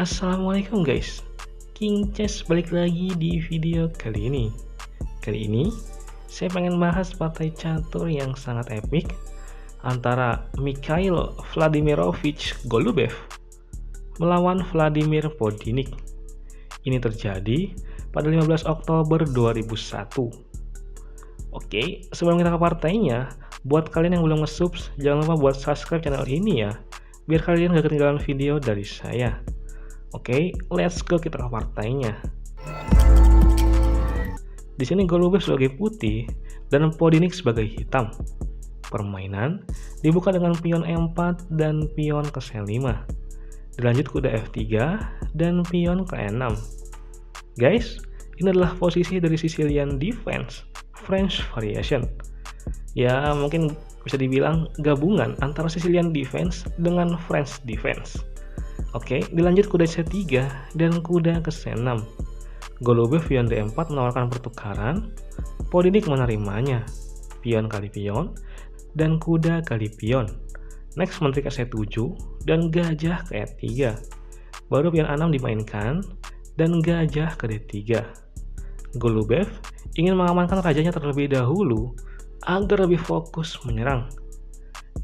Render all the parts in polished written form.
Assalamualaikum guys, King Chess balik lagi di video kali ini. Kali ini saya pengen bahas partai catur yang sangat epik antara Mikhail Vladimirovich Golubev melawan Vladimir Podinik. Ini terjadi pada 15 Oktober 2001. Oke, sebelum kita ke partainya, buat kalian yang belum nge-sub, jangan lupa buat subscribe channel ini ya, biar kalian gak ketinggalan video dari saya. Oke, let's go, kita ke partainya. Di sini Golubev sebagai putih dan Podinik sebagai hitam. Permainan dibuka dengan pion E4 dan pion ke C5. Dilanjut kuda F3 dan pion ke E6. Guys, ini adalah posisi dari Sicilian defense, French variation. Ya, mungkin bisa dibilang gabungan antara Sicilian defense dengan French defense. Oke, dilanjut kuda C3 dan kuda ke C6. Golubev pion D4 menawarkan pertukaran, Podinik menerimanya, pion kali pion, dan kuda kali pion. Next menteri ke C7 dan gajah ke E3. Baru pion A6 dimainkan dan gajah ke D3. Golubev ingin mengamankan rajanya terlebih dahulu agar lebih fokus menyerang.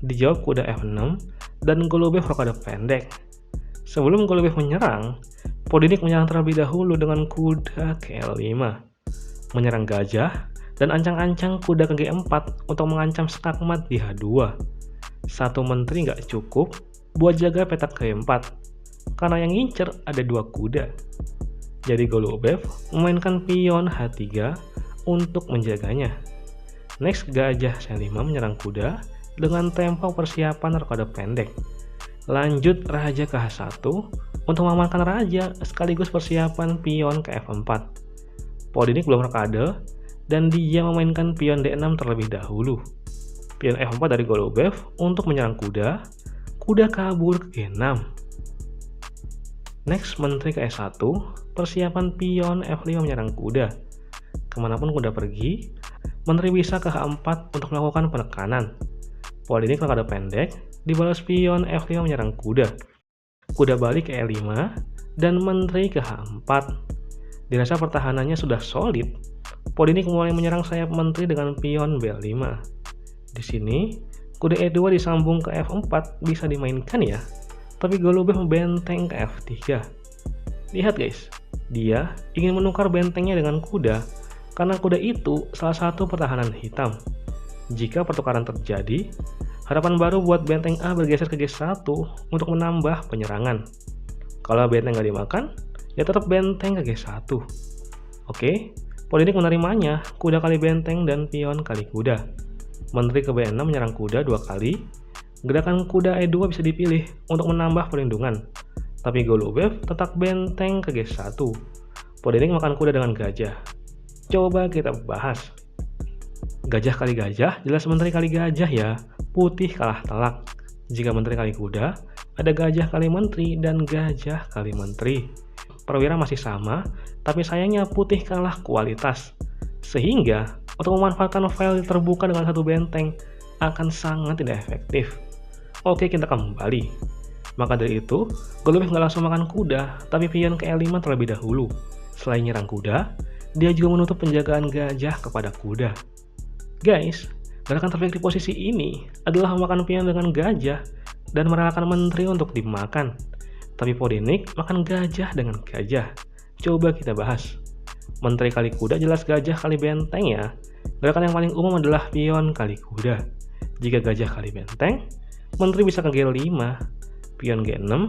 Dijawab kuda F6 dan Golubev rokade pendek. Sebelum Golubev menyerang, Podinik menyerang terlebih dahulu dengan kuda ke L5, menyerang gajah, dan ancang-ancang kuda ke G4 untuk mengancam skakmat di H2. Satu menteri nggak cukup buat jaga petak G4, karena yang ngincer ada dua kuda. Jadi Golubev memainkan pion H3 untuk menjaganya. Next, gajah C5 menyerang kuda dengan tempo persiapan rokade pendek. Lanjut raja ke H1 untuk mengamankan raja sekaligus persiapan pion ke F4. Podinik belum rokade dan dia memainkan pion D6 terlebih dahulu. Pion F4 dari Golubev untuk menyerang kuda, kuda kabur ke G6. Next menteri ke E1, persiapan pion F5 menyerang kuda. Kemanapun kuda pergi, menteri bisa ke H4 untuk melakukan penekanan. Podinik rokade pendek, dibalas pion F5 menyerang kuda. Kuda balik ke E5 dan menteri ke H4. Dirasa pertahanannya sudah solid, Podinik mulai menyerang sayap menteri dengan pion B5. Di sini, kuda E2 disambung ke F4 bisa dimainkan ya, tapi Golubev benteng ke F3. Lihat guys, dia ingin menukar bentengnya dengan kuda karena kuda itu salah satu pertahanan hitam. Jika pertukaran terjadi, harapan baru buat benteng A bergeser ke G1 untuk menambah penyerangan. Kalau benteng nggak dimakan, ya tetap benteng ke G1. Oke, Podinik menerimanya, kuda kali benteng dan pion kali kuda. Menteri ke B6 menyerang kuda dua kali. Gerakan kuda E2 bisa dipilih untuk menambah perlindungan. Tapi Golubev tetap benteng ke G1. Podinik makan kuda dengan gajah. Coba kita bahas. Gajah kali gajah, jelas menteri kali gajah ya. Putih kalah telak. Jika menteri kali kuda, ada gajah kali menteri dan gajah kali menteri. Perwira masih sama, tapi sayangnya putih kalah kualitas. Sehingga, untuk memanfaatkan file terbuka dengan satu benteng akan sangat tidak efektif. Oke, kita kembali. Maka dari itu, Golubev nggak langsung makan kuda, tapi pion ke E5 terlebih dahulu. Selain nyerang kuda, dia juga menutup penjagaan gajah kepada kuda. Guys, gerakan terbaik di posisi ini adalah memakan pion dengan gajah dan merelakan menteri untuk dimakan. Tapi Podinik makan gajah dengan gajah. Coba kita bahas. Menteri kali kuda jelas gajah kali benteng ya. Gerakan yang paling umum adalah pion kali kuda. Jika gajah kali benteng, menteri bisa ke G5, pion G6,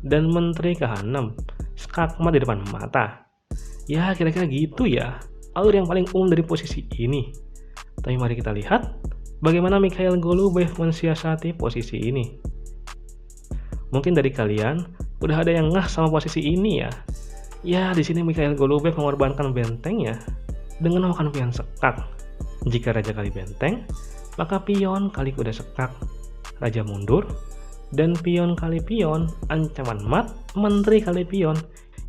dan menteri ke H6. Skakmat di depan mata. Ya, kira-kira gitu ya alur yang paling umum dari posisi ini. Tapi mari kita lihat bagaimana Mikhail Golubev mensiasati posisi ini. Mungkin dari kalian udah ada yang ngeh sama posisi ini ya. Ya, di sini Mikhail Golubev mengorbankan bentengnya dengan memakan pion sekak. Jika raja kali benteng, maka pion kali kuda sekak. Raja mundur dan pion kali pion, ancaman mat menteri kali pion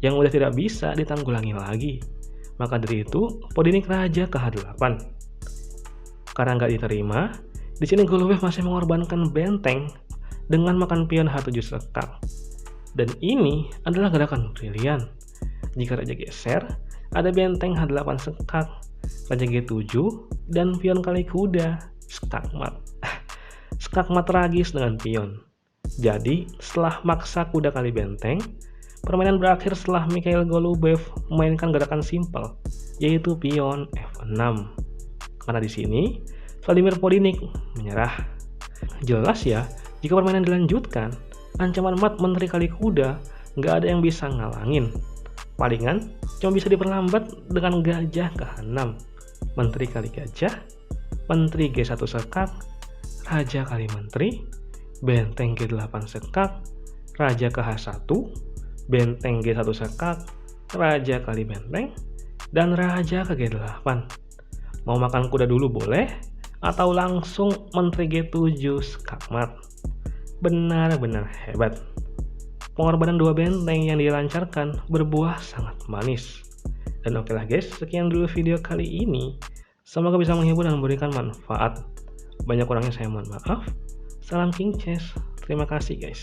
yang udah tidak bisa ditanggulangi lagi. Maka dari itu, Podinik raja ke H8. Karena nggak diterima, di sini Golubev masih mengorbankan benteng dengan makan pion H7 sekak. Dan ini adalah gerakan brilian. Jika raja geser, ada benteng H8 sekak, raja G7, dan pion kali kuda, skakmat. Skakmat tragis dengan pion. Jadi, setelah maksa kuda kali benteng, permainan berakhir setelah Mikhail Golubev memainkan gerakan simpel, yaitu pion F6. Karena di sini, Vladimir Podinik menyerah. Jelas ya, jika permainan dilanjutkan, ancaman mat menteri kali kuda nggak ada yang bisa ngalangin. Palingan cuma bisa diperlambat dengan gajah ke H6, menteri kali gajah, menteri G1 sekak, raja kali menteri, benteng G8 sekak, raja ke H1, benteng G1 sekak, raja kali benteng, dan raja ke G8. Mau makan kuda dulu boleh, atau langsung menteri G7 skakmat. Benar-benar hebat. Pengorbanan dua benteng yang dilancarkan berbuah sangat manis. Dan oke lah guys, sekian dulu video kali ini. Semoga bisa menghibur dan memberikan manfaat. Banyak kurangnya saya mohon maaf. Salam King Chess. Terima kasih guys.